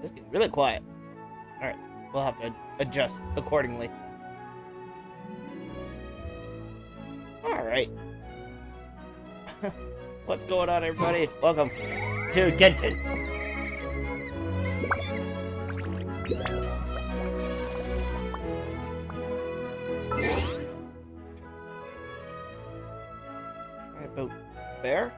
It's getting really quiet. Alright, we'll have to adjust accordingly. Alright. What's going on, everybody? Welcome to Genshin. About there?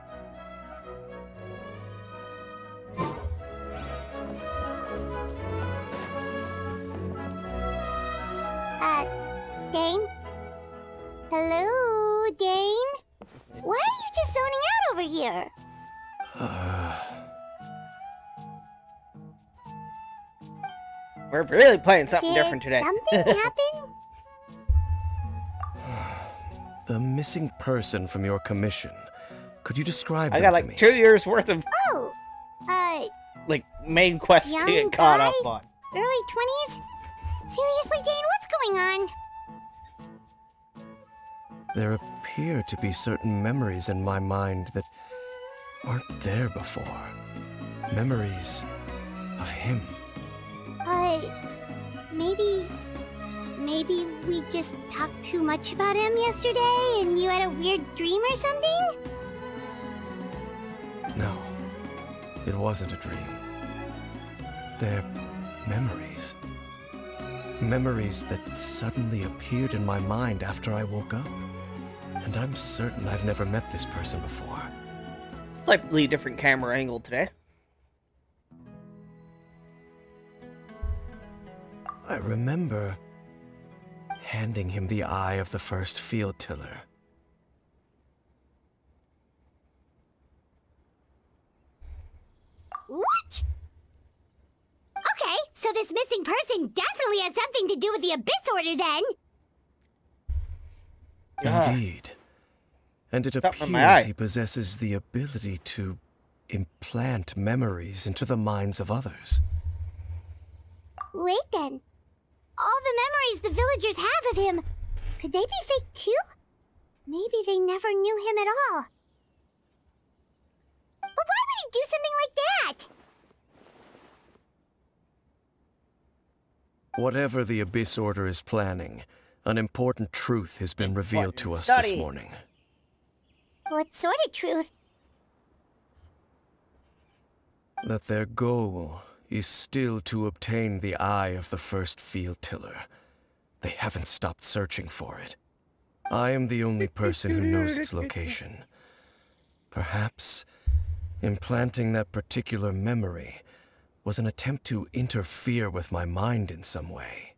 Dane? Hello, Dane? Why are you just zoning out over here? We're really playing something different today. Something happen? The missing person from your commission. Could you describe I them got to me? like 2 years worth of Oh, like main quests to young get caught guy? up on. early 20s? Seriously, Dane, what's going on? There appear to be certain memories in my mind that aren't there before. Memories of him. Maybe we just talked too much about him yesterday and you had a weird dream or something? No, it wasn't a dream. They're memories. Memories that suddenly appeared in my mind after I woke up. And I'm certain I've never met this person before. Slightly different camera angle today. I remember handing him the eye of the first field tiller. What? Okay, so this missing person definitely has something to do with the Abyss Order then. Indeed. And it Something in my eye. appears he possesses the ability to implant memories into the minds of others. Wait then. All the memories the villagers have of him, could they be fake too? Maybe they never knew him at all. But why would he do something like that? Whatever the Abyss Order is planning, an important truth has been revealed to us Study. this morning. What sort of truth? That their goal is still to obtain the eye of the first field tiller. They haven't stopped searching for it. I am the only person who knows its location. Perhaps implanting that particular memory was an attempt to interfere with my mind in some way.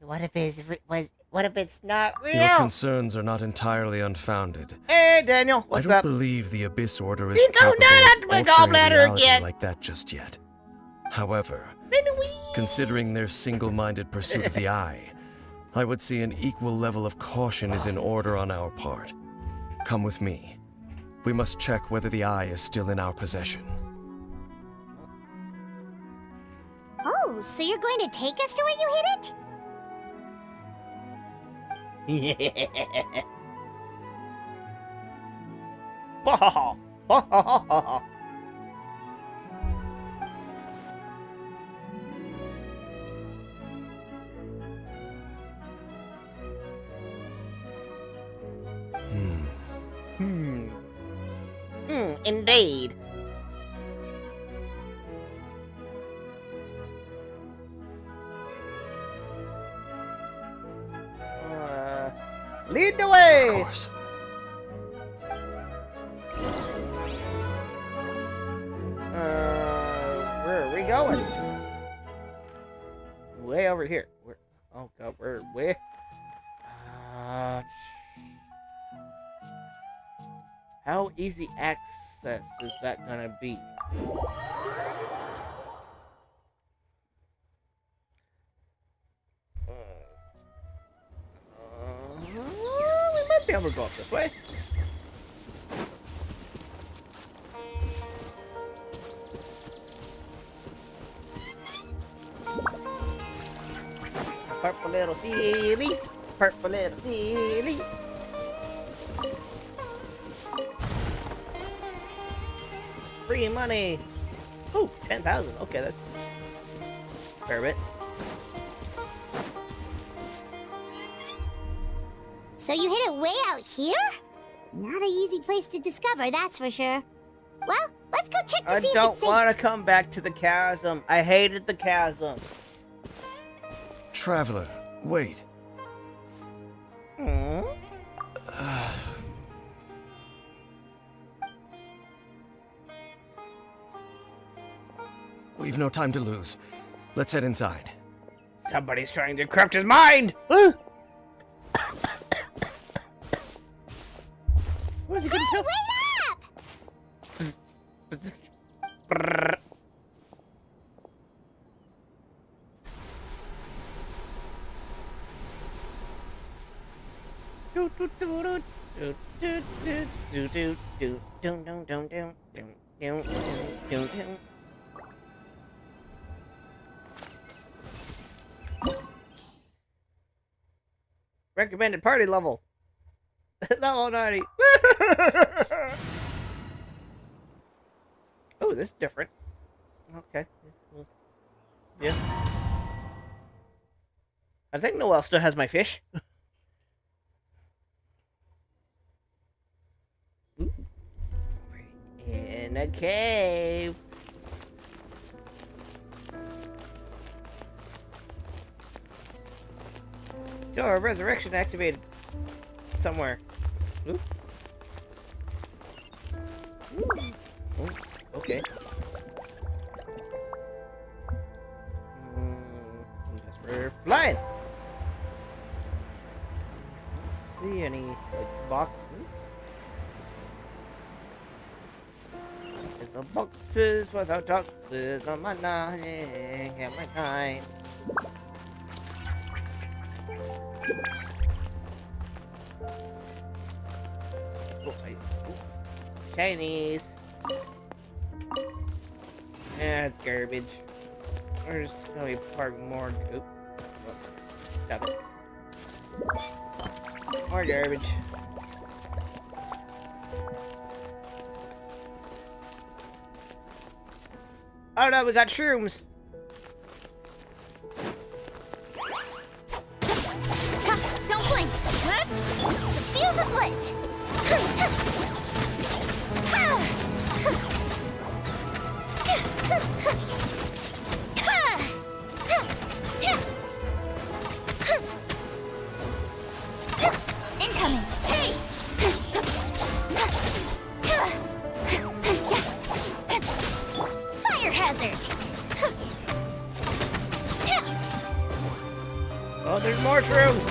What if it's not real? Your concerns are not entirely unfounded. Hey, Daniel, I what's don't up? believe the Abyss Order is You go capable down of at my altering gallbladder reality again. like that just yet. However, considering their single-minded pursuit of the eye, I would say an equal level of caution is in order on our part. Come with me. We must check whether the eye is still in our possession. Oh, so you're going to take us to where you hid it? Indeed. Lead the way! Of course. Where are we going? Way over here. Where? Oh god, we're way. How easy access is that gonna be? We might be able to go up this way. Purple little silly. Purple little silly. Free money. Oh, 10,000. Okay, that's a fair bit. So you hid it way out here? Not an easy place to discover, that's for sure. Well, let's go check to I see if don't it's safe. want to come back to the chasm. I hated the chasm. Traveler, wait. Hmm? We've no time to lose. Let's head inside. Somebody's trying to corrupt his mind! What is he gonna Hey, tell? wait up! Brrr. Do, do, do, do, do, do, do, do, do, do, dum, dum, dum, dum, dum, dum, dum, dum. Recommended party level. Level 90. Oh, this is different. Okay. Yeah. I think Noelle still has my fish. Ooh. In a cave. Door of resurrection activated. Somewhere. Ooh. Ooh. Oh, okay. Guess we're flying. See any like boxes? There's no boxes without boxes on my nine and my kind. Chinese. Yeah, it's garbage. There's gonna be part more. Oop. Stop it. More garbage. Oh no, we got shrooms. Don't blink. The fuse is lit. Incoming. Hey. Fire hazard. Oh, there's more shrooms.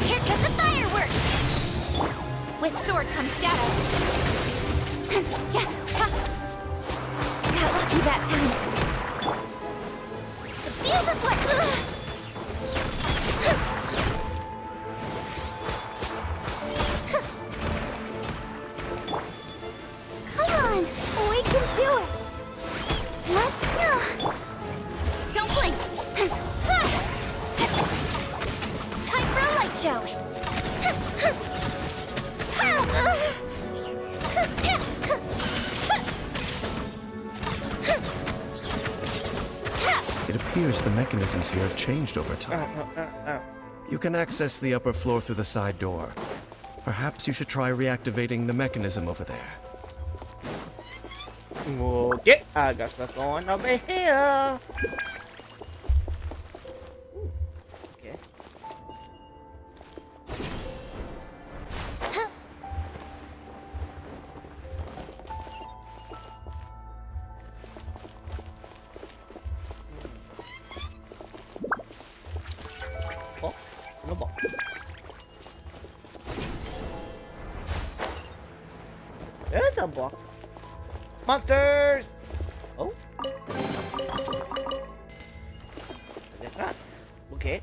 Here comes the fireworks! With sword comes shadow. Got lucky that time. The fuse is lit! Come on! We can do it! Let's go! Don't blink! Time for a light show! It appears the mechanisms here have changed over time. You can access the upper floor through the side door. Perhaps you should try reactivating the mechanism over there. Okay, I got stuff going over here. Ooh, okay. Oh, no box. There's a box. Monsters! Oh. That's not. Okay.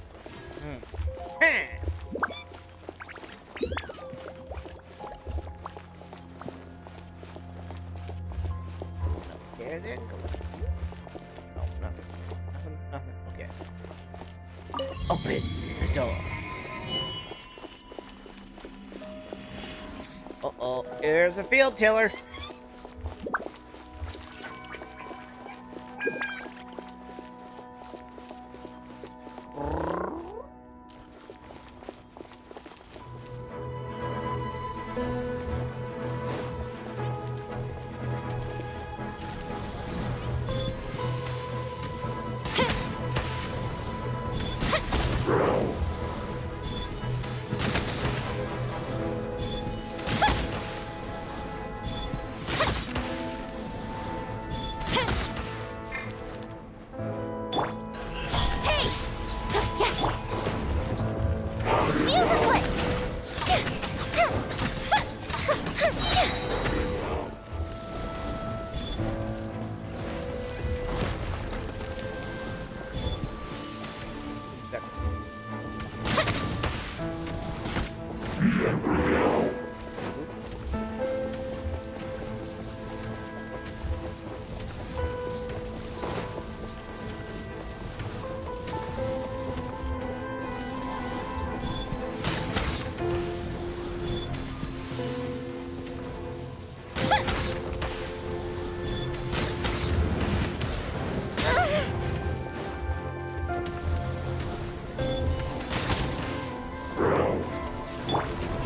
Upstairs then? No, nothing. Nothing. Okay. Open the door. Uh-oh. Here's a field tiller.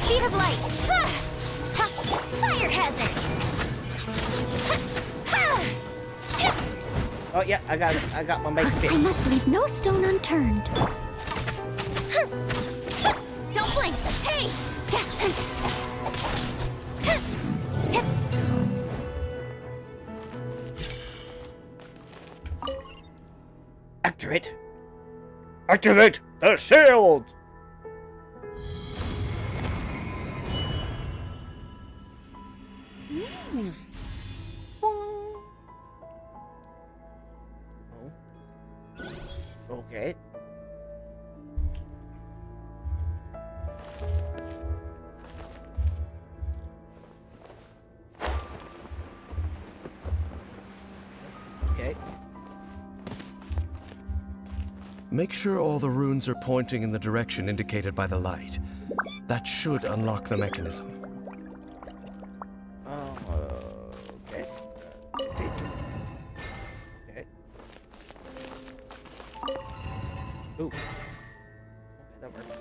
Speed of light. Fire hazard. Oh yeah, I got my make fit. I must leave no stone unturned. Don't blink. Hey. Activate. Activate the shield. Okay. Okay. Make sure all the runes are pointing in the direction indicated by the light. That should unlock the mechanism. Okay. Okay. Ooh. Okay, that worked.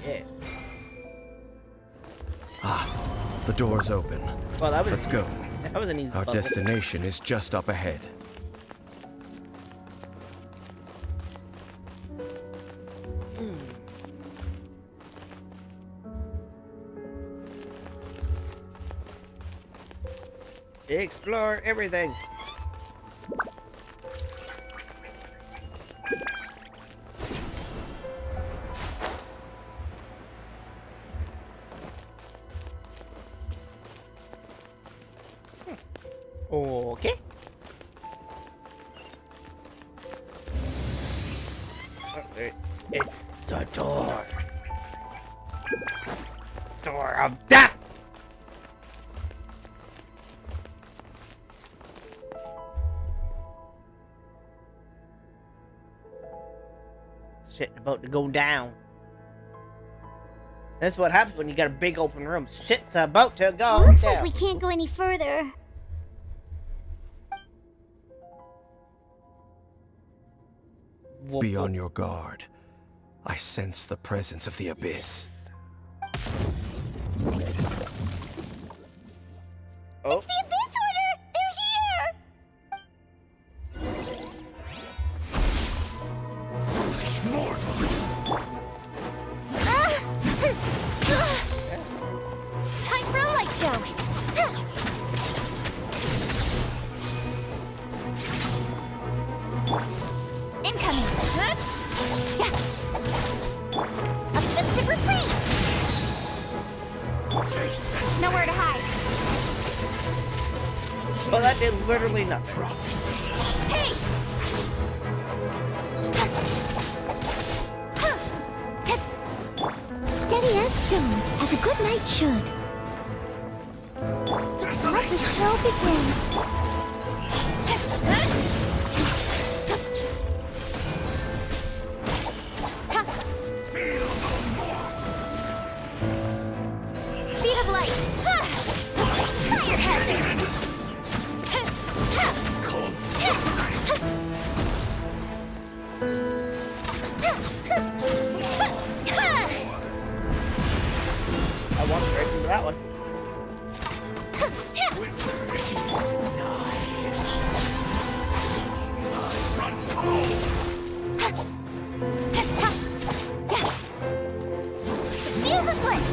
Yeah. Ah, the door's open. Well, that was. Let's go. That was an easy Our puzzle. destination is just up ahead. Explore everything. Okay. It's the door. Door of death. Shit about to go down. That's what happens when you got a big open room. Shit's about to go Looks down. like we can't go any further. Be on your guard. I sense the presence of the abyss. Oh. It's the Abyss Order! They're here! Time for a light show! Incoming! A festive reprise! Nowhere to hide! Well, that did literally nothing. Hey! Steady as stone, as a good knight should. Let the show begin. Speed of light. Fire hazard. I walked right into that one. Fuse is lit!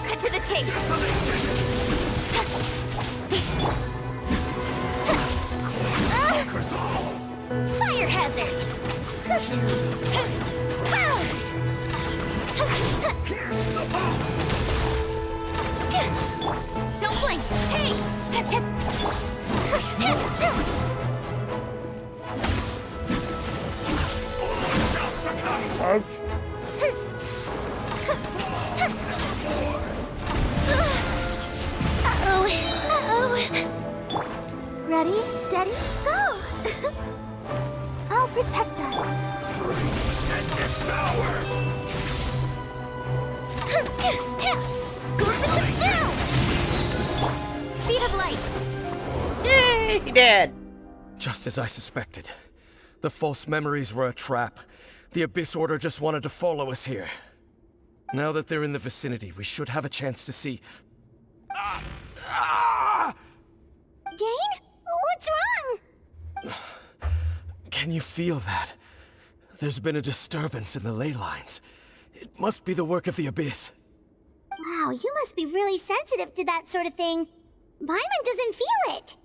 Cut to the chase! Fire hazard! Don't blink! Hey! Ouch. Uh-oh. Uh-oh. Ready, steady, go! I'll protect us. And devour! Bishop down! Speed of light. Yay, he did. Just as I suspected. The false memories were a trap. The Abyss Order just wanted to follow us here. Now that they're in the vicinity, we should have a chance to see... Dane? What's wrong? Can you feel that? There's been a disturbance in the ley lines. It must be the work of the Abyss. Wow, you must be really sensitive to that sort of thing. Paimon doesn't feel it.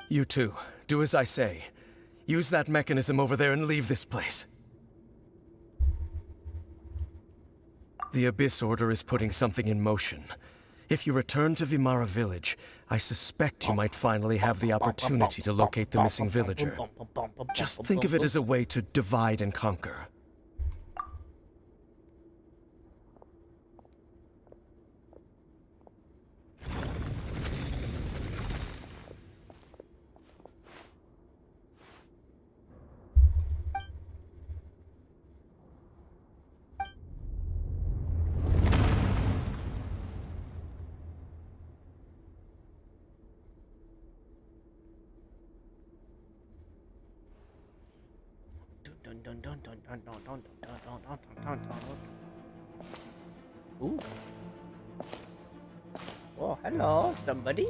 You too. Do as I say. Use that mechanism over there and leave this place. The Abyss Order is putting something in motion. If you return to Vimara Village, I suspect you might finally have the opportunity to locate the missing villager. Just think of it as a way to divide and conquer. Ooh. Oh, hello, somebody.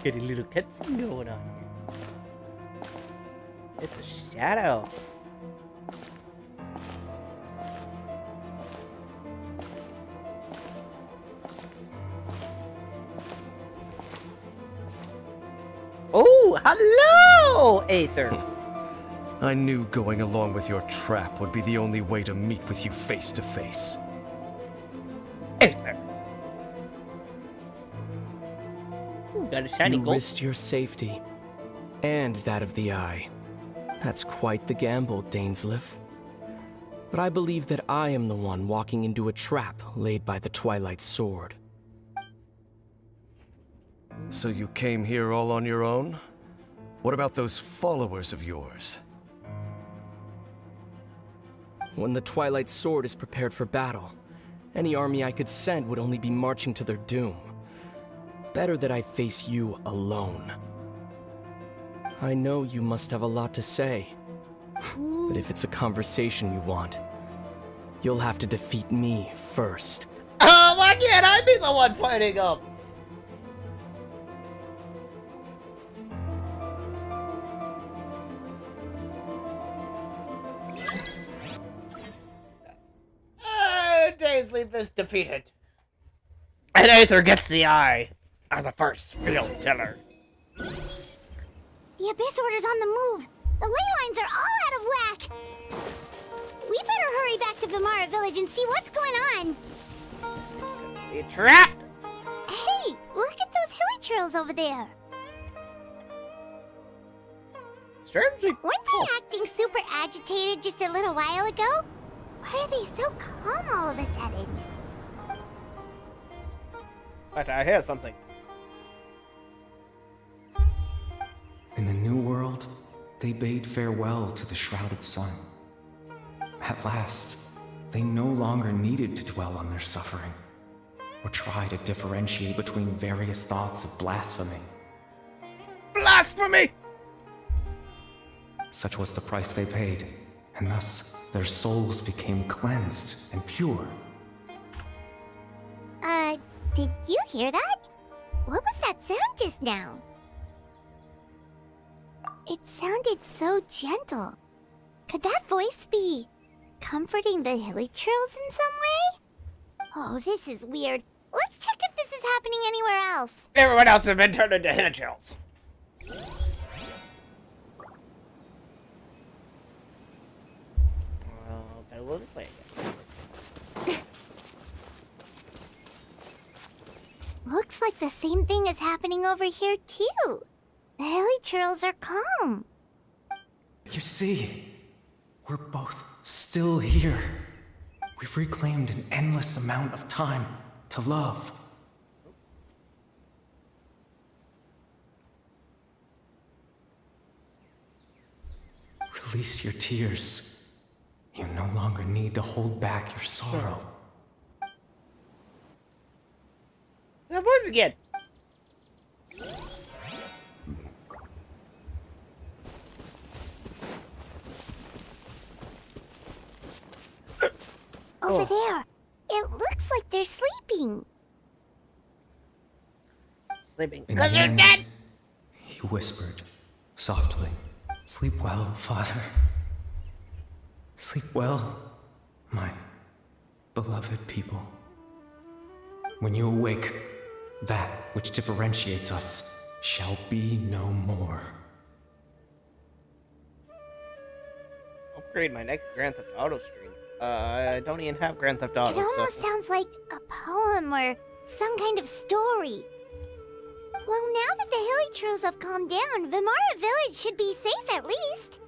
Get a little cutscene going on here. It's a shadow. Oh, hello, Aether. I knew going along with your trap would be the only way to meet with you face to face. Aether. Ooh, got a shiny You gold. risked your safety, and that of the Eye. That's quite the gamble, Dainsleif. But I believe that I am the one walking into a trap laid by the Twilight Sword. So you came here all on your own? What about those followers of yours? When the Twilight Sword is prepared for battle, any army I could send would only be marching to their doom. Better that I face you alone. I know you must have a lot to say, but if it's a conversation you want, you'll have to defeat me first. Oh, why can't I be the one fighting up? Dainsleif is defeated. And Aether gets the eye as the first field tiller. The Abyss Order's on the move. The ley lines are all out of whack. We better hurry back to Vimara Village and see what's going on. Be trapped. Hey, look at those hilly trails over there. Strangely. Weren't they acting super agitated just a little while ago? Why are they so calm all of a sudden? But I hear something. they bade farewell to the shrouded sun. At last, they no longer needed to dwell on their suffering, or try to differentiate between various thoughts of blasphemy. Blasphemy! Such was the price they paid, and thus their souls became cleansed and pure. Did you hear that? What was that sound just now? It sounded so gentle. Could that voice be comforting the hilichurls in some way? Oh, this is weird. Let's check if this is happening anywhere else. Everyone else has been turned into hilichurls. Better go this way again. Looks like the same thing is happening over here too. The hilichurls are calm. You see, we're both still here. We've reclaimed an endless amount of time to love. Release your tears. You no longer need to hold back your sorrow. That voice again. Over there. It looks like they're sleeping. Sleeping. In Because the they're end, dead! He whispered, softly, "Sleep well, Father. Sleep well, my beloved people. When you awake, that which differentiates us shall be no more." Upgrade my next Grand Theft Auto stream. I don't even have Grand Theft Auto. It almost sounds like a poem or some kind of story. Well, now that the hilichurls have calmed down, Vimara Village should be safe at least.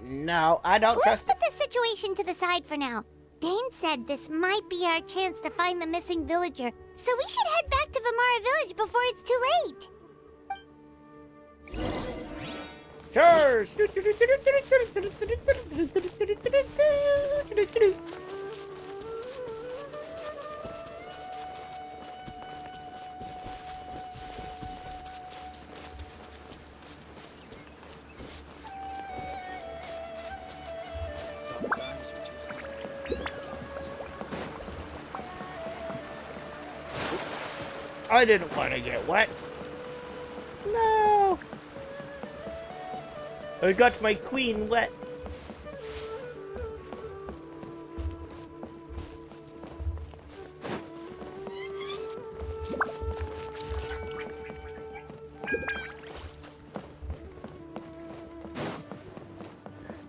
No, I don't Let's trust put the situation to the side for now. Dane said this might be our chance to find the missing villager, so we should head back to Vimara Village before it's too late. Sure. I didn't want to get wet. No. I got my queen wet.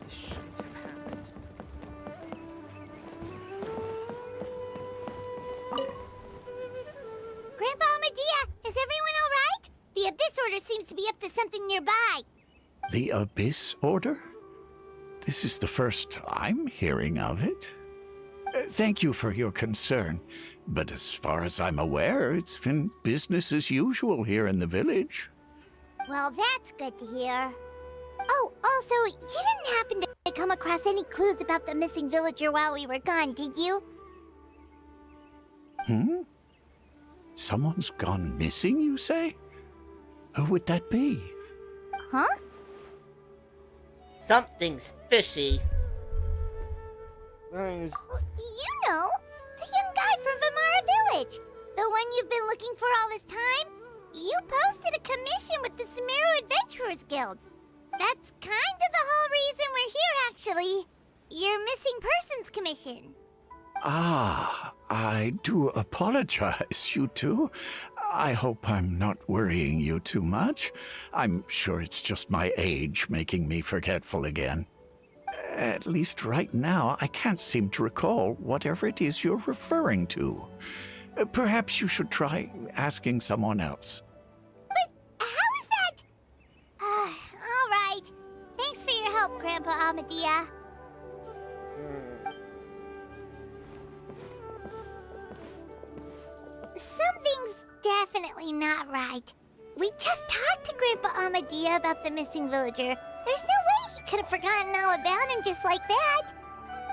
This shouldn't have happened. Grandpa Amadea, is everyone all right? The Abyss Order seems to be up to something nearby. The Abyss Order? This is the first I'm hearing of it. Thank you for your concern, but as far as I'm aware, it's been business as usual here in the village. Well, that's good to hear. Oh, also, you didn't happen to come across any clues about the missing villager while we were gone, did you? Hmm? Someone's gone missing, you say? Who would that be? Huh? Something's fishy. You know, the young guy from Vimara Village. The one you've been looking for all this time. You posted a commission with the Sumeru Adventurers Guild. That's kind of the whole reason we're here, actually. Your missing persons commission. Ah, I do apologize, you two. I hope I'm not worrying you too much. I'm sure it's just my age making me forgetful again. At least right now, I can't seem to recall whatever it is you're referring to. Perhaps you should try asking someone else. But how is that? All right. Thanks for your help, Grandpa Amadea. Something's definitely not right. We just talked to Grandpa Amadea about the missing villager, There's no way he could have forgotten all about him just like that.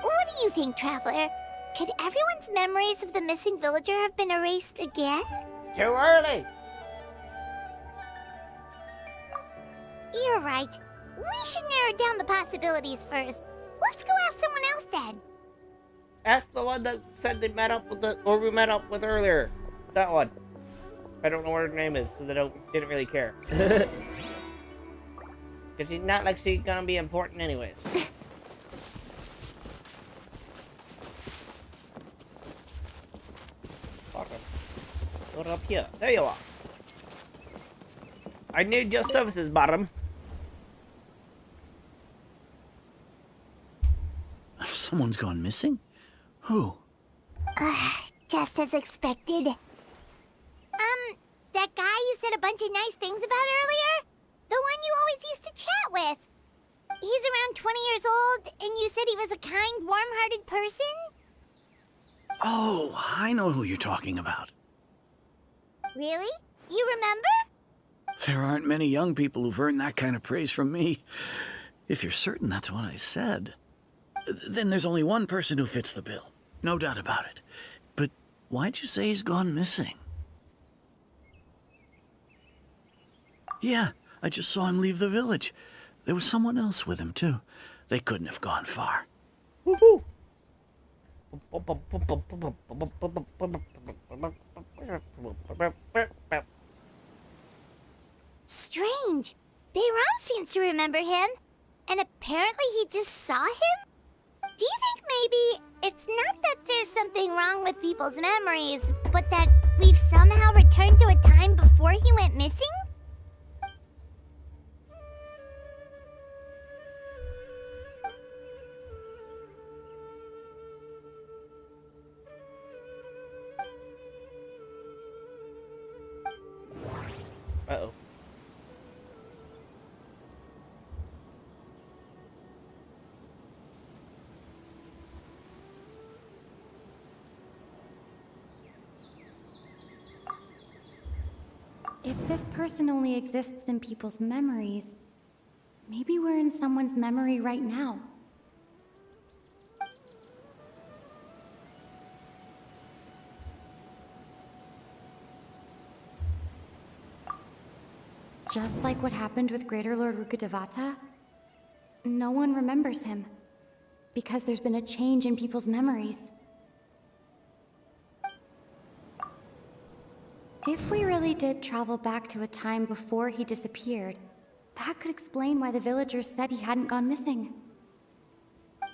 What do you think, Traveler? Could everyone's memories of the missing villager have been erased again? It's too early. You're right. We should narrow down the possibilities first. Let's go ask someone else then. That's the one that said they met up with or we met up with earlier. That one. I don't know what her name is because didn't really care. Because she's not like she's gonna be important anyways. Go up here. There you are. I need your services, bottom. Someone's gone missing? Who? Just as expected. That guy you said a bunch of nice things about earlier? The one you always used to chat with. He's around 20 years old, and you said he was a kind, warm-hearted person? Oh, I know who you're talking about. Really? You remember? There aren't many young people who've earned that kind of praise from me. If you're certain that's what I said, then there's only one person who fits the bill. No doubt about it. But why'd you say he's gone missing? Yeah, I just saw him leave the village. There was someone else with him, too. They couldn't have gone far. Woohoo! Strange. Bayram seems to remember him. And apparently he just saw him? Do you think maybe it's not that there's something wrong with people's memories, but that we've somehow returned to a time before he went missing? Uh-oh. If this person only exists in people's memories, maybe we're in someone's memory right now. Just like what happened with Greater Lord Rukkhadevata, no one remembers him, because there's been a change in people's memories. If we really did travel back to a time before he disappeared, that could explain why the villagers said he hadn't gone missing. I'm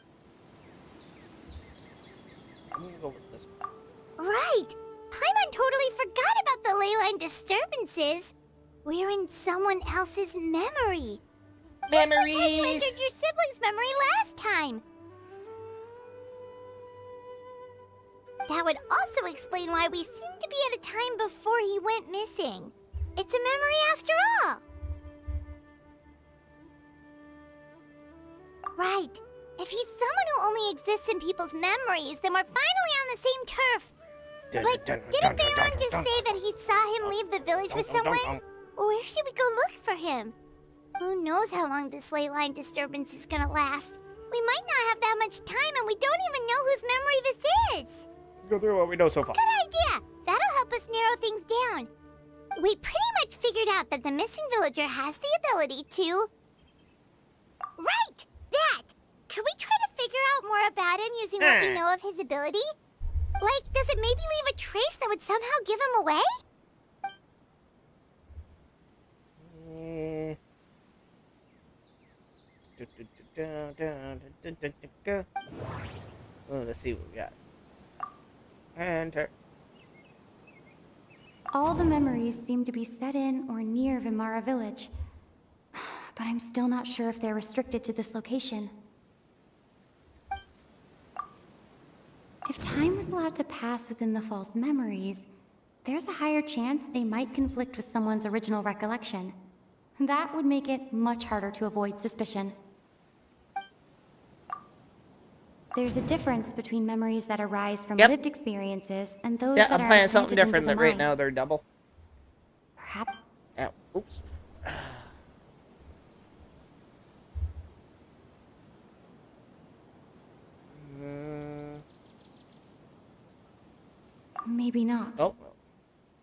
gonna go with this one. Right! Paimon totally forgot about the ley line disturbances. We're in someone else's memory. Just like how you Memories! entered your sibling's memory last time. That would also explain why we seem to be at a time before he went missing. It's a memory after all. Right. If he's someone who only exists in people's memories, then we're finally on the same turf. But didn't Bayron just say that he saw him leave the village with someone? Where should we go look for him? Who knows how long this ley line disturbance is gonna last? We might not have that much time, and we don't even know whose memory this is. Let's go through what we know so far. Good idea! That'll help us narrow things down. We pretty much figured out that the missing villager has the ability to... Right! That! Could we try to figure out more about him using what we know of his ability? Like, does it maybe leave a trace that would somehow give him away? Oh, let's see what we got. Enter. All the memories seem to be set in or near Vimara village, but I'm still not sure if they're restricted to this location. If time was allowed to pass within the false memories, there's a higher chance they might conflict with someone's original recollection. That would make it much harder to avoid suspicion. There's a difference between memories that arise from Yep. lived experiences and those Yeah, that I'm are playing something implanted different into than the right mind. now. They're double. Perhaps Ow. Oops. Maybe not. Oh.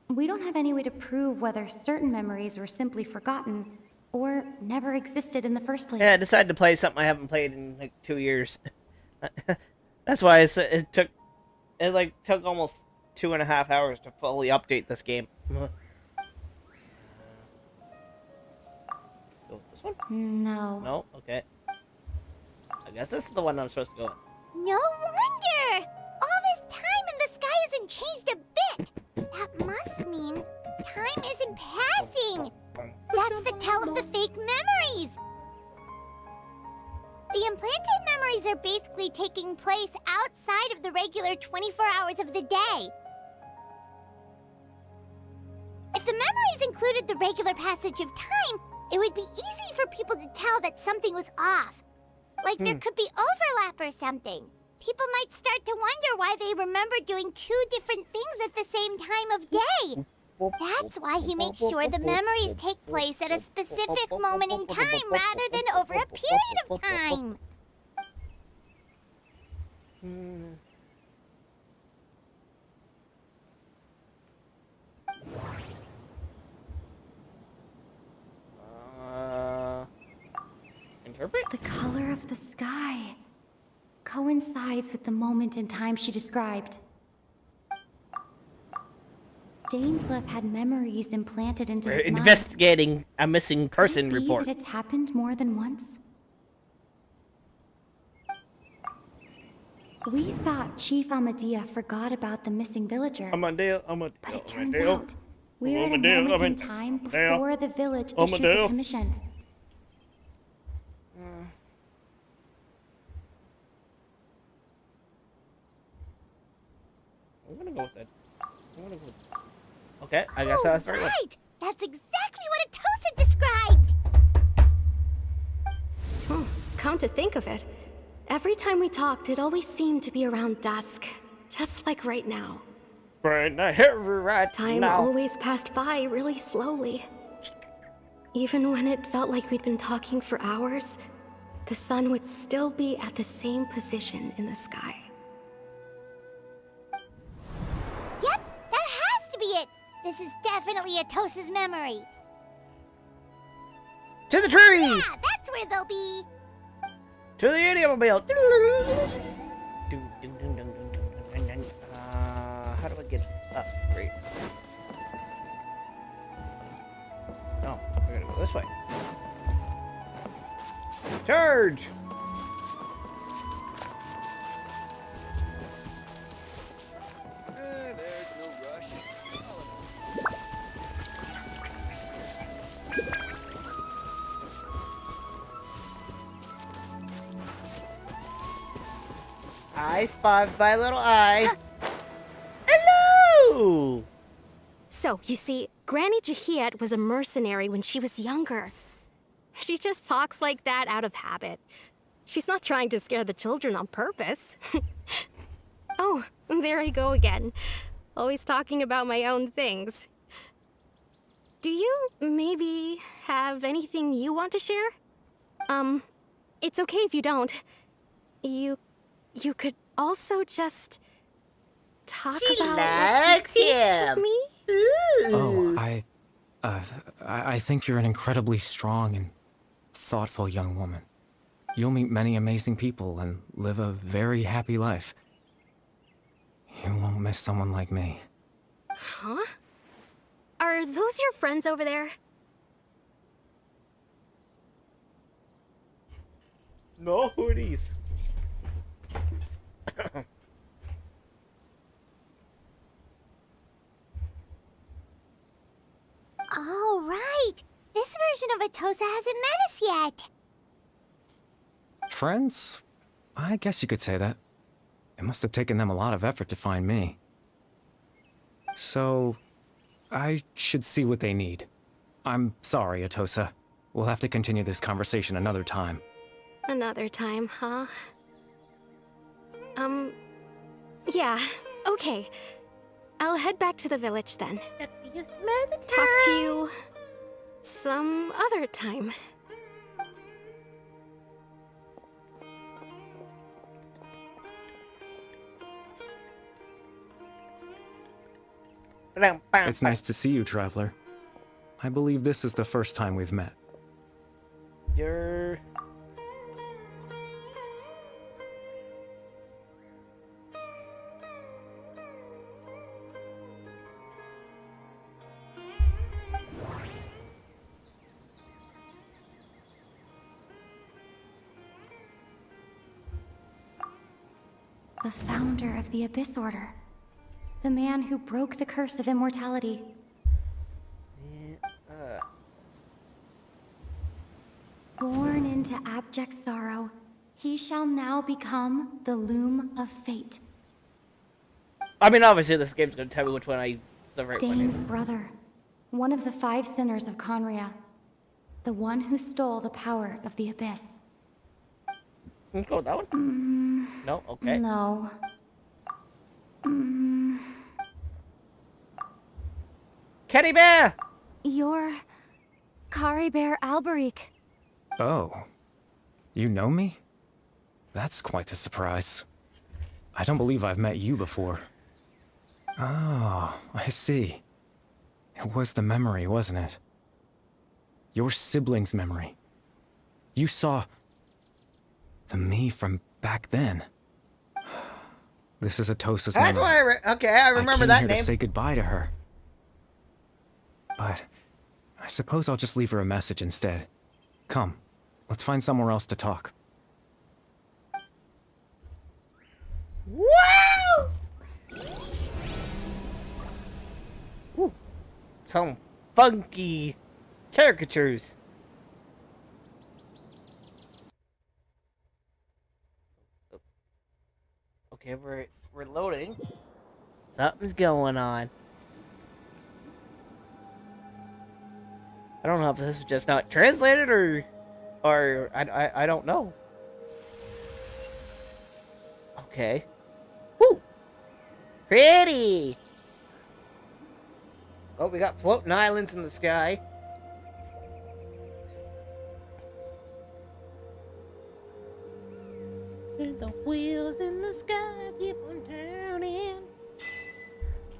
We don't have any way to prove whether certain memories were simply forgotten or never existed in the first place. Yeah, I decided to play something I haven't played in like 2 years. That's why it took almost 2.5 hours to fully update this game. Go with this one? No. No? Okay. I guess this is the one I'm supposed to go in. No wonder! All this time and the sky hasn't changed a bit! That must mean time isn't passing! That's the tell of the fake memories! The implanted memories are basically taking place outside of the regular 24 hours of the day. If the memories included the regular passage of time, it would be easy for people to tell that something was off. Like there could be overlap or something. People might start to wonder why they remember doing 2 different things at the same time of day. That's why he makes sure the memories take place at a specific moment in time rather than over a period of time. Interpret? The color of the sky coincides with the moment in time she described. Dainsleif had memories implanted into We're his mind. investigating a missing person Could it be report. that it's happened more than once? We thought Chief Amadea forgot about the missing villager. But it turns out, we're at a moment in time before the village issued the commission. I'm gonna go with that. Okay, I guess that's right. Right! That's exactly what Atosa described! Come to think of it, every time we talked, it always seemed to be around dusk. Just like right now. Right Time now. always passed by really slowly. Even when it felt like we'd been talking for hours, the sun would still be at the same position in the sky. Yep, that has to be it! This is definitely Atosa's memory. To the tree! Yeah, that's where they'll be. To the automobile! How do I get up? Great. No, we're gonna go this way. Charge! There's no rush. I spotted my little eye. Hello! So, you see, Granny Jahiet was a mercenary when she was younger. She just talks like that out of habit. She's not trying to scare the children on purpose. Oh, there I go again. Always talking about my own things. Do you maybe have anything you want to share? It's okay if you don't. You could also just talk about likes him. me. Oh, I think you're an incredibly strong and thoughtful young woman. You'll meet many amazing people and live a very happy life. You won't miss someone like me. Huh? Are those your friends over there? No, who are these? Oh, right. This version of Atosa hasn't met us yet. Friends? I guess you could say that. It must have taken them a lot of effort to find me. So, I should see what they need. I'm sorry, Atosa. We'll have to continue this conversation another time. Another time, huh? Yeah, okay. I'll head back to the village then. Talk to you some other time. It's nice to see you, Traveler. I believe this is the first time we've met. You're... The founder of the Abyss Order. The man who broke the curse of immortality. Born into abject sorrow, he shall now become the Loom of Fate. I mean, obviously this game's gonna tell me which one the right Dane's one. brother. One of the 5 sinners of Conria. The one who stole the power of the Abyss. Let's go with that one. No? Okay. No. Kitty Bear! You're... Kari Bear Alberic. Oh. You know me? That's quite the surprise. I don't believe I've met you before. Oh, I see. It was the memory, wasn't it? Your sibling's memory. You saw... the me from back then. This is Atosa's memory. That's why I remember that I came here name. to say goodbye to her. But I suppose I'll just leave her a message instead. Come, let's find somewhere else to talk. Wow! Woo. Some funky caricatures. Okay, we're loading. Something's going on. I don't know if this is just not translated or I don't know. Okay. Woo! Pretty! Oh, we got floating islands in the sky. And the wheels in the sky keep on turning.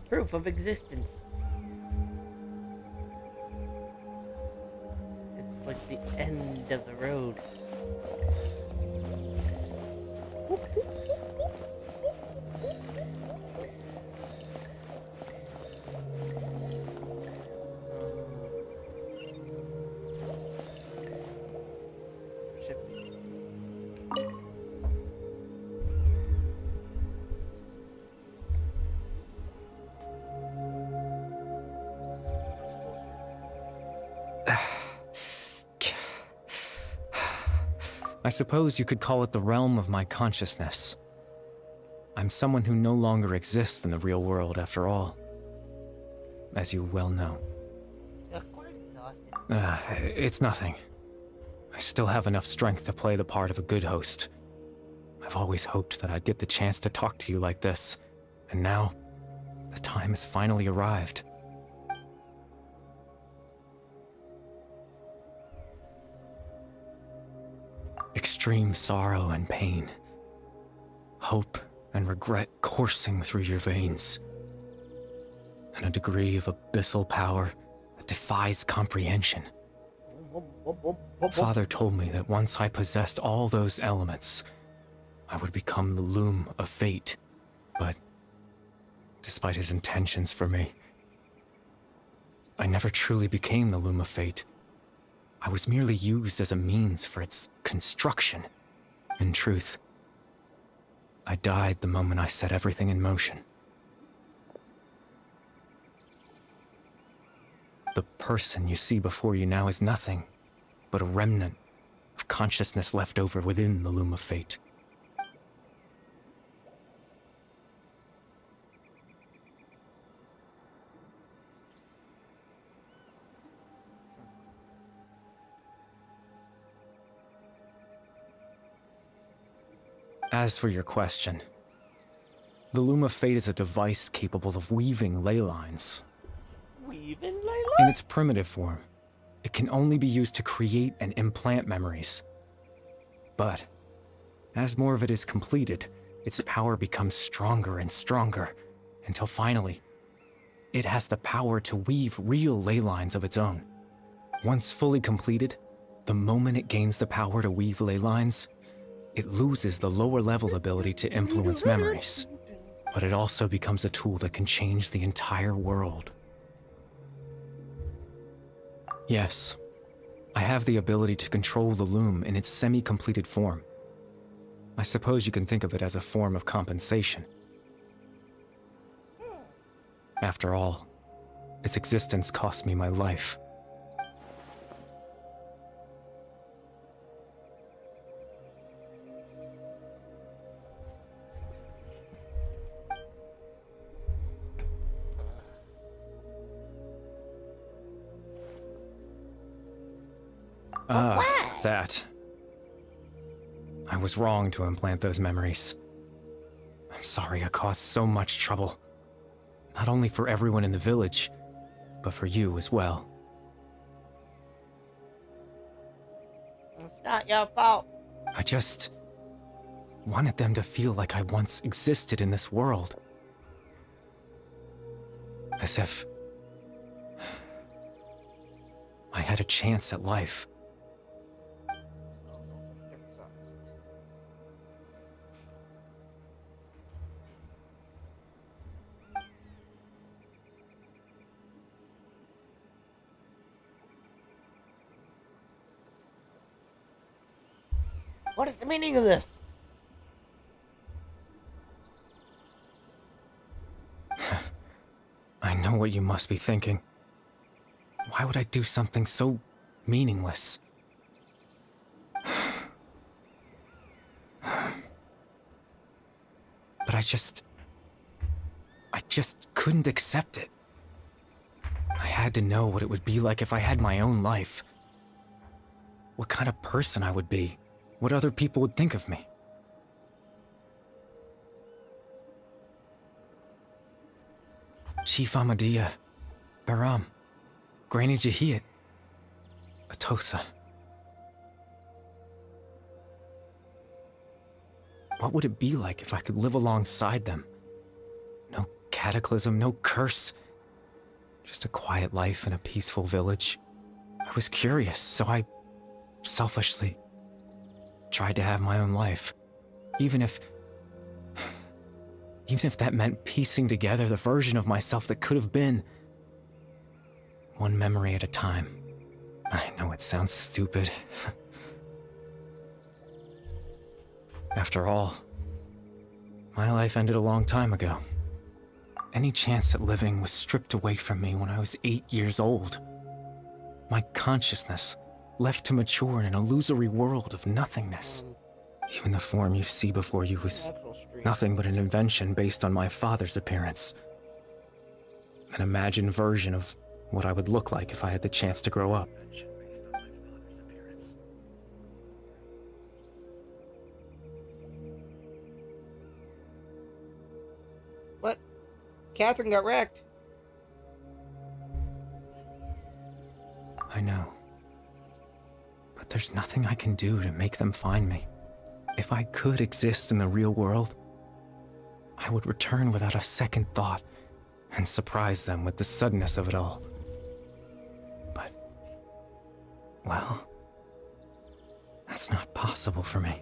Proof of existence. It's like the end of the road. I suppose you could call it the realm of my consciousness. I'm someone who no longer exists in the real world, after all. As you well know. You're quite exhausted. It's nothing. I still have enough strength to play the part of a good host. I've always hoped that I'd get the chance to talk to you like this, and now, the time has finally arrived. Extreme sorrow and pain. Hope and regret coursing through your veins. And a degree of abyssal power that defies comprehension. Father told me that once I possessed all those elements, I would become the Loom of Fate. But, despite his intentions for me, I never truly became the Loom of Fate. I was merely used as a means for its construction. In truth, I died the moment I set everything in motion. The person you see before you now is nothing but a remnant of consciousness left over within the Loom of Fate. As for your question, the Loom of Fate is a device capable of weaving ley lines. Weaving ley lines? In its primitive form, it can only be used to create and implant memories. But, as more of it is completed, its power becomes stronger and stronger, until finally, it has the power to weave real ley lines of its own. Once fully completed, the moment it gains the power to weave ley lines, it loses the lower level ability to influence memories. But it also becomes a tool that can change the entire world. Yes, I have the ability to control the loom in its semi-completed form. I suppose you can think of it as a form of compensation. After all, its existence cost me my life. That. I was wrong to implant those memories. I'm sorry I caused so much trouble. Not only for everyone in the village, but for you as well. It's not your fault. I just wanted them to feel like I once existed in this world. As if I had a chance at life. What is the meaning of this? I know what you must be thinking. Why would I do something so meaningless? But I just couldn't accept it. I had to know what it would be like if I had my own life. What kind of person I would be. What other people would think of me. Chief Ahmadiyya, Baram, Granny Jahiyat, Atosa. What would it be like if I could live alongside them? No cataclysm, no curse. Just a quiet life in a peaceful village. I was curious, so I selfishly tried to have my own life. Even if that meant piecing together the version of myself that could have been. One memory at a time. I know it sounds stupid. After all, my life ended a long time ago. Any chance at living was stripped away from me when I was 8 years old. My consciousness left to mature in an illusory world of nothingness. Even the form you see before you was nothing but an invention based on my father's appearance. An imagined version of what I would look like if I had the chance to grow up. What? Catherine got wrecked. I know. But there's nothing I can do to make them find me. If I could exist in the real world, I would return without a second thought and surprise them with the suddenness of it all. But, well, that's not possible for me.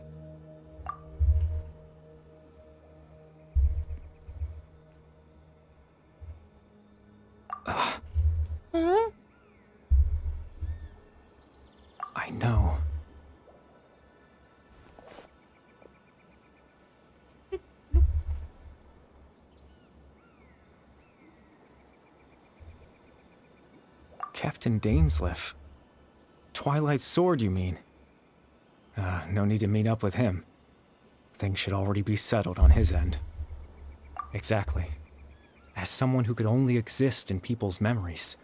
I know. Captain Dainsleif. Twilight Sword, you mean? No need to meet up with him. Things should already be settled on his end. Exactly. As someone who could only exist in people's memories,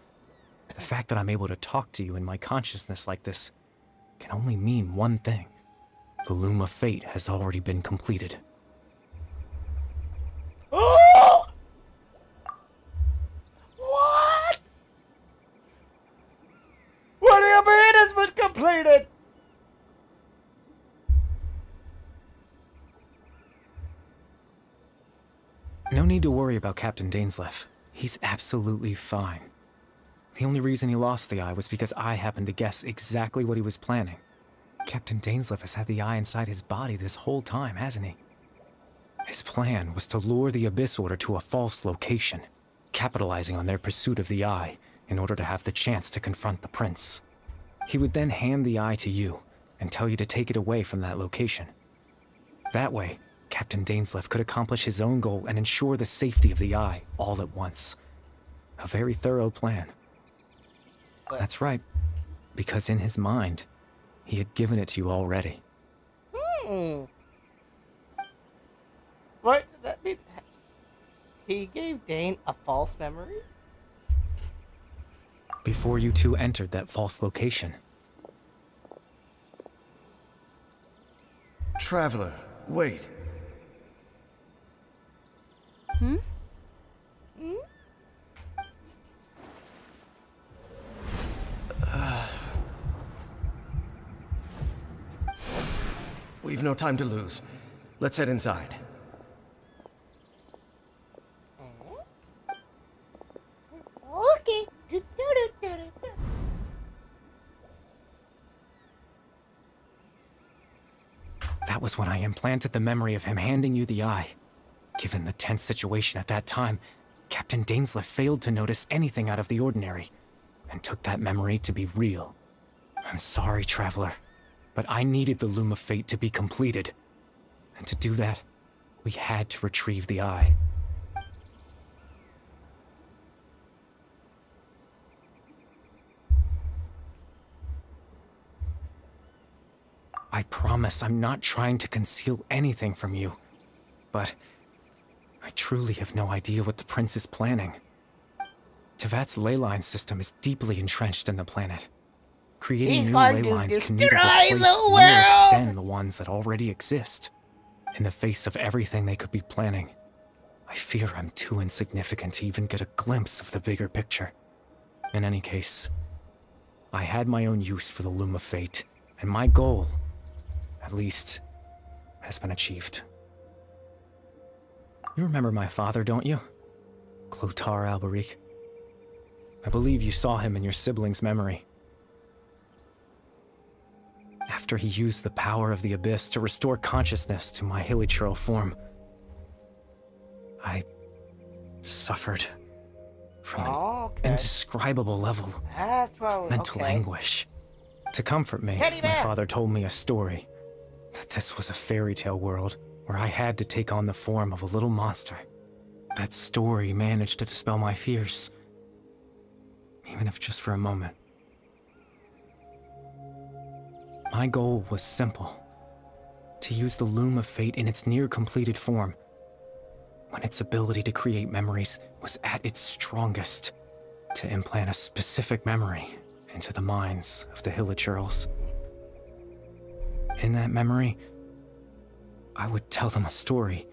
the fact that I'm able to talk to you in my consciousness like this can only mean one thing. The loom of fate has already been completed. Oh! What? What do you mean it's been completed? No need to worry about Captain Dainsleif. He's absolutely fine. The only reason he lost the eye was because I happened to guess exactly what he was planning. Captain Dainsleif has had the eye inside his body this whole time, hasn't he? His plan was to lure the Abyss Order to a false location, capitalizing on their pursuit of the eye in order to have the chance to confront the prince. He would then hand the eye to you and tell you to take it away from that location. That way, Captain Dainsleif could accomplish his own goal and ensure the safety of the eye all at once. A very thorough plan. That's right, because in his mind, he had given it to you already. What did that mean? He gave Dane a false memory? Before you two entered that false location. Traveler, wait. We've no time to lose. Let's head inside. Okay. That was when I implanted the memory of him handing you the eye. Given the tense situation at that time, Captain Dainsleif failed to notice anything out of the ordinary, and took that memory to be real. I'm sorry, Traveler, but I needed the Loom of Fate to be completed. And to do that, we had to retrieve the eye. I promise I'm not trying to conceal anything from you, but I truly have no idea what the prince is planning. Tevat's ley line system is deeply entrenched in the planet. Creating new ley lines can neither replace nor extend the ones that already exist. In the face of everything they could be planning, I fear I'm too insignificant to even get a glimpse of the bigger picture. In any case, I had my own use for the Loom of Fate, and my goal, at least, has been achieved. You remember my father, don't you? Clotar Alberic. I believe you saw him in your sibling's memory. After he used the power of the Abyss to restore consciousness to my hilichurl form, I suffered from an indescribable level of mental anguish. To comfort me, my father told me a story, that this was a fairy tale world where I had to take on the form of a little monster. That story managed to dispel my fears, even if just for a moment. My goal was simple: to use the Loom of Fate in its near-completed form, when its ability to create memories was at its strongest, to implant a specific memory into the minds of the hilichurls. In that memory, I would tell them a story,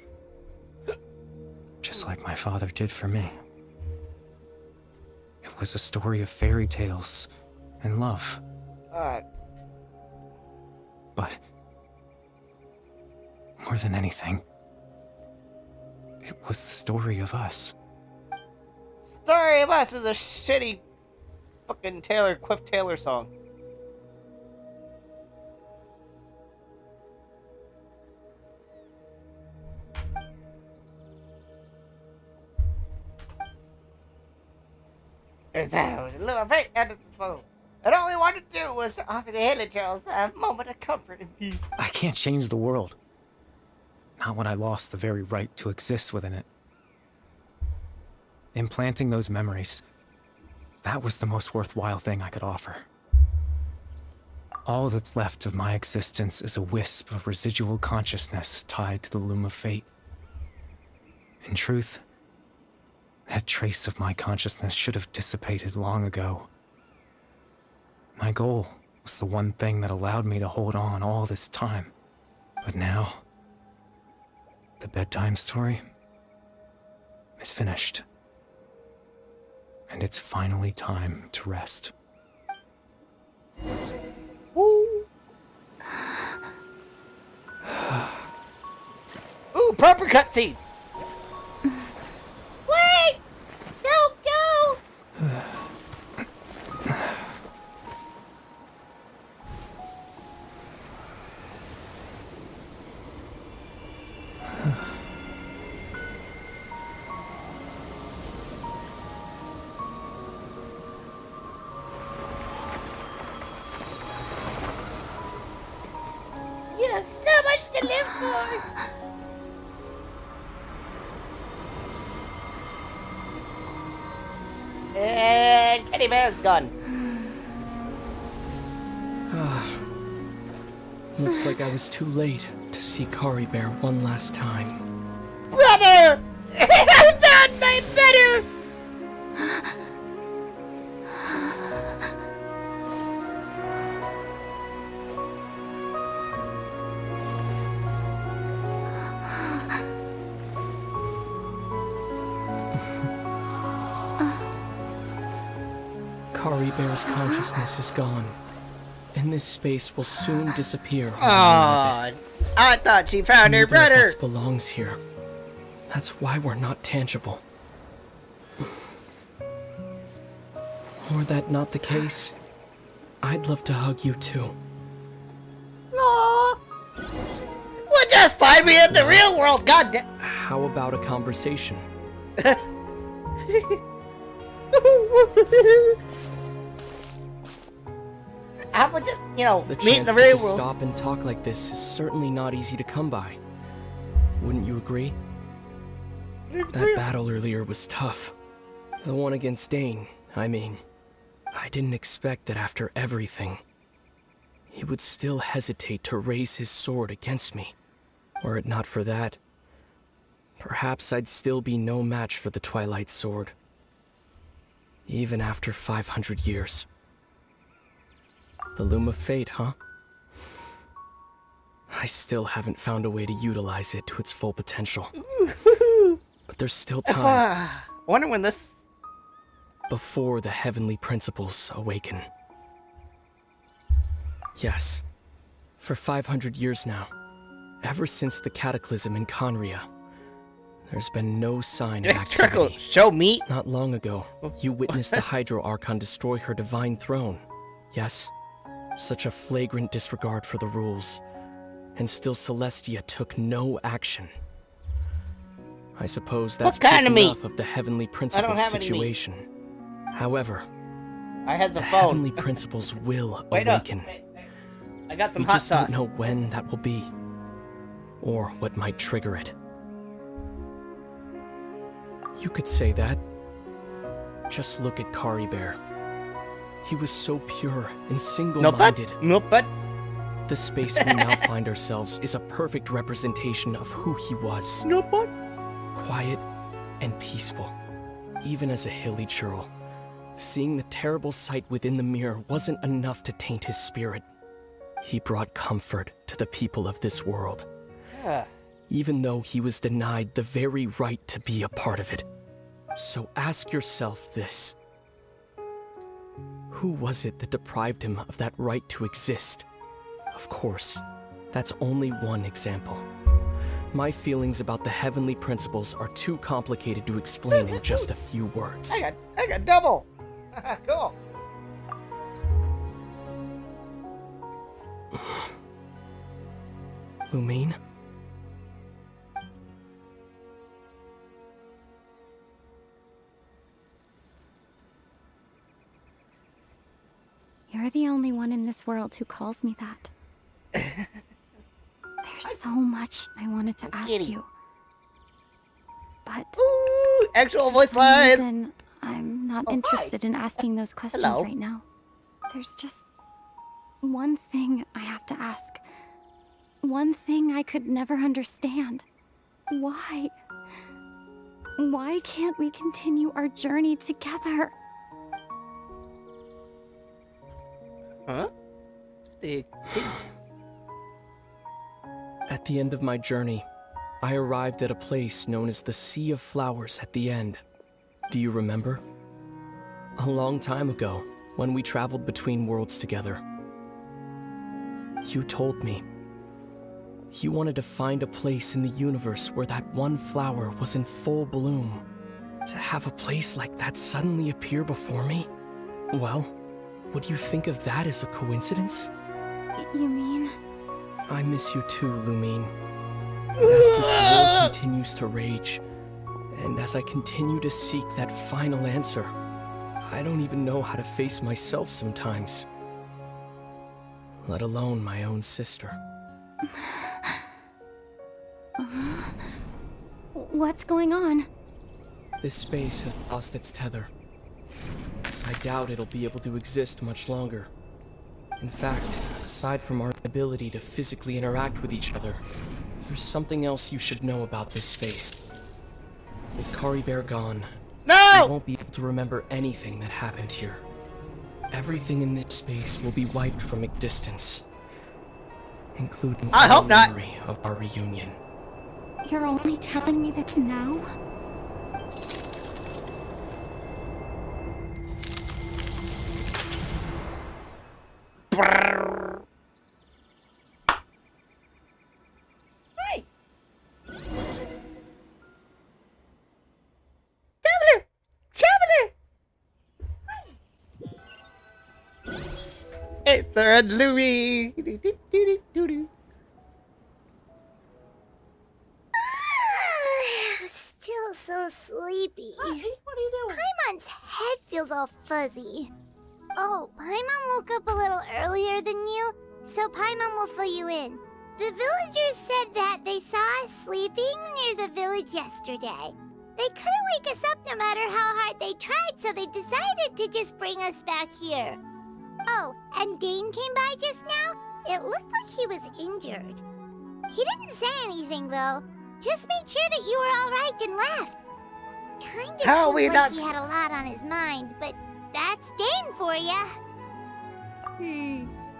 just like my father did for me. It was a story of fairy tales and love. But more than anything, it was the story of us. Story of Us is a shitty fucking Quiff Taylor song. That was a little fate at its full. And all we wanted to do was offer the hilichurls a moment of comfort and peace. I can't change the world. Not when I lost the very right to exist within it. Implanting those memories, that was the most worthwhile thing I could offer. All that's left of my existence is a wisp of residual consciousness tied to the Loom of Fate. In truth, that trace of my consciousness should have dissipated long ago. My goal was the one thing that allowed me to hold on all this time. But now, the bedtime story is finished. And it's finally time to rest. Ooh, proper cutscene. Wait! No, and Teddy Bear's gone. Looks like I was too late to see Kari Bear one last time. Brother! I found my brother! Kari Bear's consciousness is gone, and this space will soon disappear. Aww, I thought she found her Neither brother. of us belongs here. That's why we're not tangible. Were that not the case, I'd love to hug you too. Aww. Well, just find me in the real world, goddamn. How about a conversation? I would just, The meet in chance the to real just world. stop and talk like this is certainly not easy to come by. Wouldn't you agree? That battle earlier was tough. The one against Dane, I mean. I didn't expect that after everything, he would still hesitate to raise his sword against me. Were it not for that, perhaps I'd still be no match for the Twilight Sword. Even after 500 years. The Loom of Fate, huh? I still haven't found a way to utilize it to its full potential. But there's still time. I wonder when this... Before the heavenly principles awaken. Yes. For 500 years now, ever since the cataclysm in Conria, there's been no sign of activity. Show me. Not long ago, you witnessed the Hydro Archon destroy her divine throne. Yes? Such a flagrant disregard for the rules. And still Celestia took no action. I suppose that's What kind proof of meat? enough of the heavenly principles have any meat. situation. However, I has the the phone. heavenly principles will Wait up. awaken. I got some We hot just sauce. don't know when that will be, or what might trigger it. You could say that. Just look at Kari Bear. He was so pure and single-minded. Nope, but The space we now find ourselves is a perfect representation of who he was. nope, but Quiet and peaceful, even as a hilly churl. Seeing the terrible sight within the mirror wasn't enough to taint his spirit. He brought comfort to the people of this world, yeah. even though he was denied the very right to be a part of it. So ask yourself this. Who was it that deprived him of that right to exist? Of course, that's only one example. My feelings about the heavenly principles are too complicated to explain in just a few words. I got double. Cool. Lumine? You're the only one in this world who calls me that. There's so much I wanted to ask Kitty. you. But Ooh, actual for voice some line. reason, I'm not Oh, hi. interested in asking those questions Hello. right now. There's just one thing I have to ask. One thing I could never understand. Why? Why can't we continue our journey together? Huh? At the end of my journey, I arrived at a place known as the Sea of Flowers at the end. Do you remember? A long time ago, when we traveled between worlds together. You told me. You wanted to find a place in the universe where that one flower was in full bloom. To have a place like that suddenly appear before me? Well, would you think of that as a coincidence? You mean? I miss you too, Lumine. As this war continues to rage, and as I continue to seek that final answer, I don't even know how to face myself sometimes. Let alone my own sister. What's going on? This space has lost its tether. I doubt it'll be able to exist much longer. In fact, aside from our ability to physically interact with each other, there's something else you should know about this space. With Kari Bear gone, No! you won't be able to remember anything that happened here. Everything in this space will be wiped from existence, including I hope the not. memory of our reunion. You're only telling me this now? Hey. Traveler! Traveler! It's the Red Louie! Still so sleepy. What are you doing? Paimon's head feels all fuzzy. Oh, Paimon woke up a little earlier than you, so Paimon will fill you in. The villagers said that they saw us sleeping near the village yesterday. They couldn't wake us up no matter how hard they tried, so they decided to just bring us back here. Oh, and Dane came by just now. It looked like he was injured. He didn't say anything, though. Just made sure that you were all right and left. Kind of How are we seemed like not- he had a lot on his mind, but that's Dane for ya.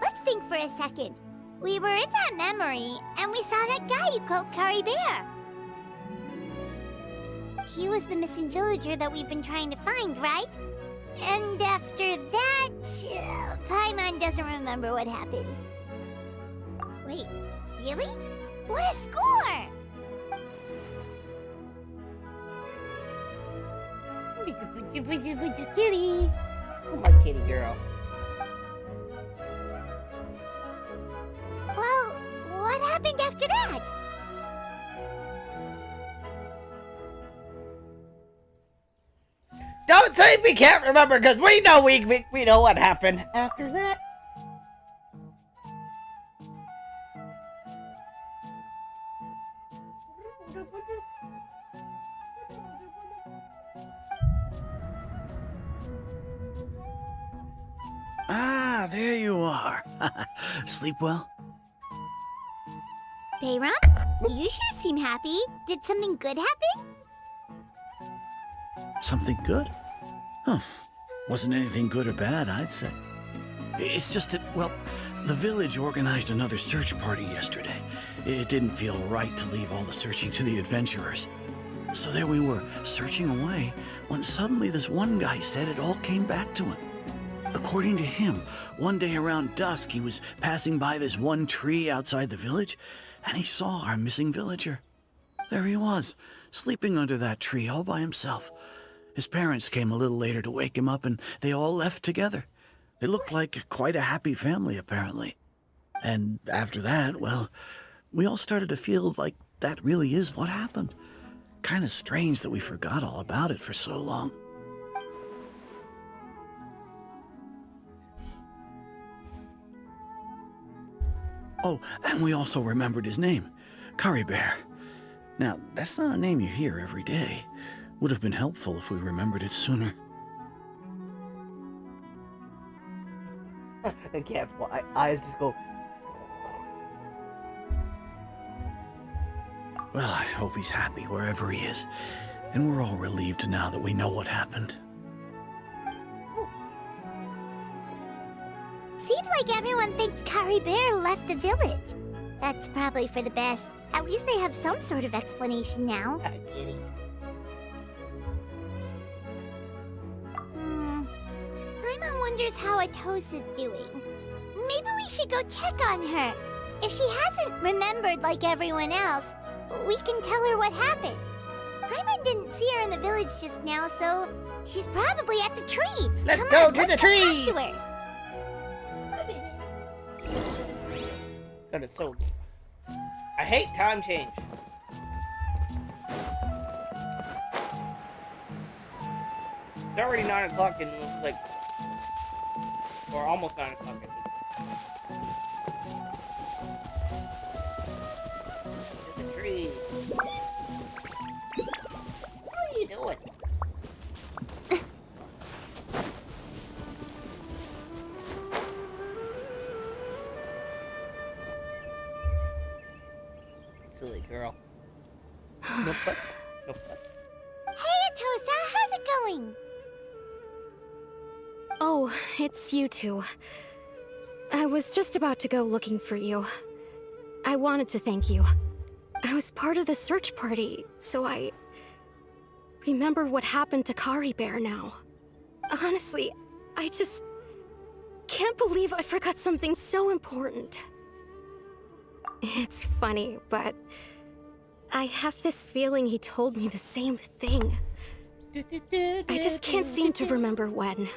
Let's think for a second. We were in that memory, and we saw that guy you called Kari Bear. He was the missing villager that we've been trying to find, right? And after that, Paimon doesn't remember what happened. Wait, really? What a score! Kitty. Oh, my kitty girl. Well, what happened after that? Don't say we can't remember, because we know we know what happened after that. Ah, there you are. Sleep well? Bayram, you sure seem happy. Did something good happen? Something good? Huh. Wasn't anything good or bad, I'd say. It's just that, well, the village organized another search party yesterday. It didn't feel right to leave all the searching to the adventurers. So there we were, searching away, when suddenly this one guy said it all came back to him. According to him, one day around dusk, he was passing by this one tree outside the village, and he saw our missing villager. There he was, sleeping under that tree all by himself. His parents came a little later to wake him up, and they all left together. They looked like quite a happy family, apparently. And after that, well, we all started to feel like that really is what happened. Kind of strange that we forgot all about it for so long. Oh, and we also remembered his name, Kari Bear. Now, that's not a name you hear every day. Would have been helpful if we remembered it sooner. I can't. My eyes just go. Well, I hope he's happy wherever he is. And we're all relieved now that we know what happened. Seems like everyone thinks Kari Bear left the village. That's probably for the best. At least they have some sort of explanation now. Kitty. Paimon wonders how Atos is doing. Maybe we should go check on her. If she hasn't remembered like everyone else, we can tell her what happened. Paimon didn't see her in the village just now, so she's probably at the tree. Let's Come go on, to let's the go tree. talk to her. That is so. I hate time change. It's already 9 o'clock in like, or almost 9 o'clock. There's a tree. What are you doing? girl. Nope. Nope. Hey, Atosa, how's it going? Oh, it's you two. I was just about to go looking for you. I wanted to thank you. I was part of the search party, so I remember what happened to Kari Bear now. Honestly, I just can't believe I forgot something so important. It's funny, but I have this feeling he told me the same thing. I just can't seem to remember when.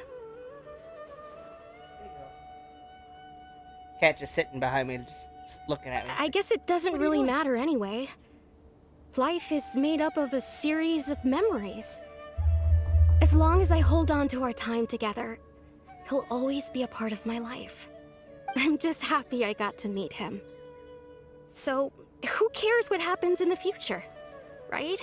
Cat just sitting behind me, just looking at me. I guess it doesn't really matter anyway. Life is made up of a series of memories. As long as I hold on to our time together, he'll always be a part of my life. I'm just happy I got to meet him. So, who cares what happens in the future, right?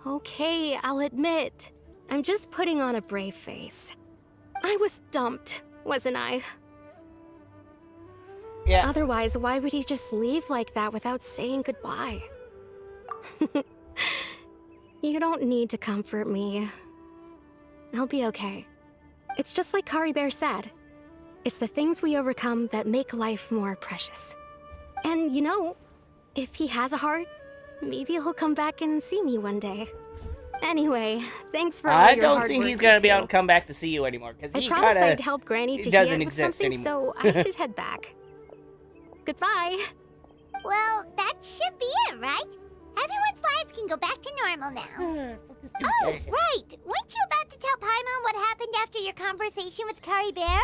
Okay, I'll admit, I'm just putting on a brave face. I was dumped, wasn't I? Yeah. Otherwise, why would he just leave like that without saying goodbye? You don't need to comfort me. I'll be okay. It's just like Kari Bear said. It's the things we overcome that make life more precious. And you know, if he has a heart, maybe he'll come back and see me one day. Anyway, thanks for all I your don't hard think work, he's gonna be you able two. to come back to see you anymore because I he promised kind I'd of help Granny doesn't Jahia with exist something, anymore. so I should head back. Goodbye. Well, that should be it, right? Everyone's lives can go back to normal now. Oh, right! Weren't you about to tell Paimon what happened after your conversation with Kari Bear?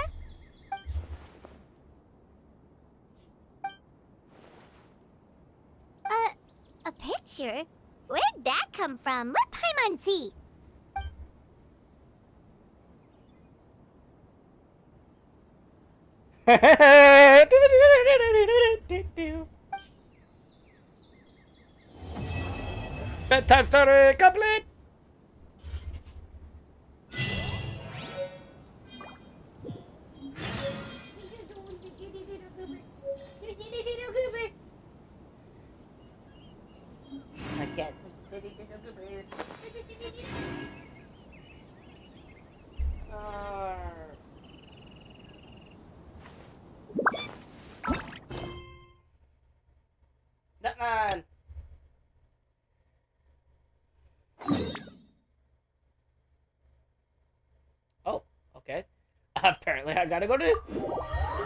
A picture? Where'd that come from? Let Paimon see. Bedtime story complete. My cat's sitting in the bed. Nutman. Oh, okay. Apparently I gotta go to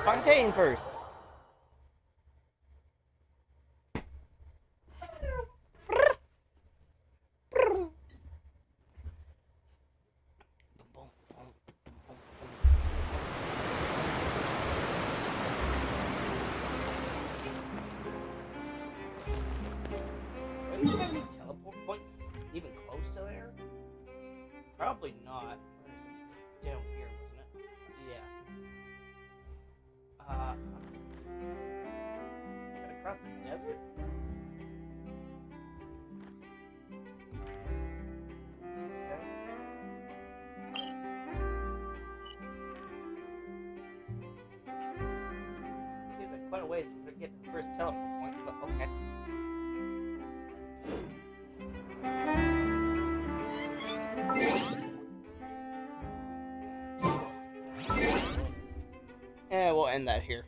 Fontaine first. Do you have any teleport points even close to there? Probably not. Down here, wasn't it? Yeah. Gotta cross the desert? Seems like quite a ways to get to the first teleport point, but okay. And we'll end that here.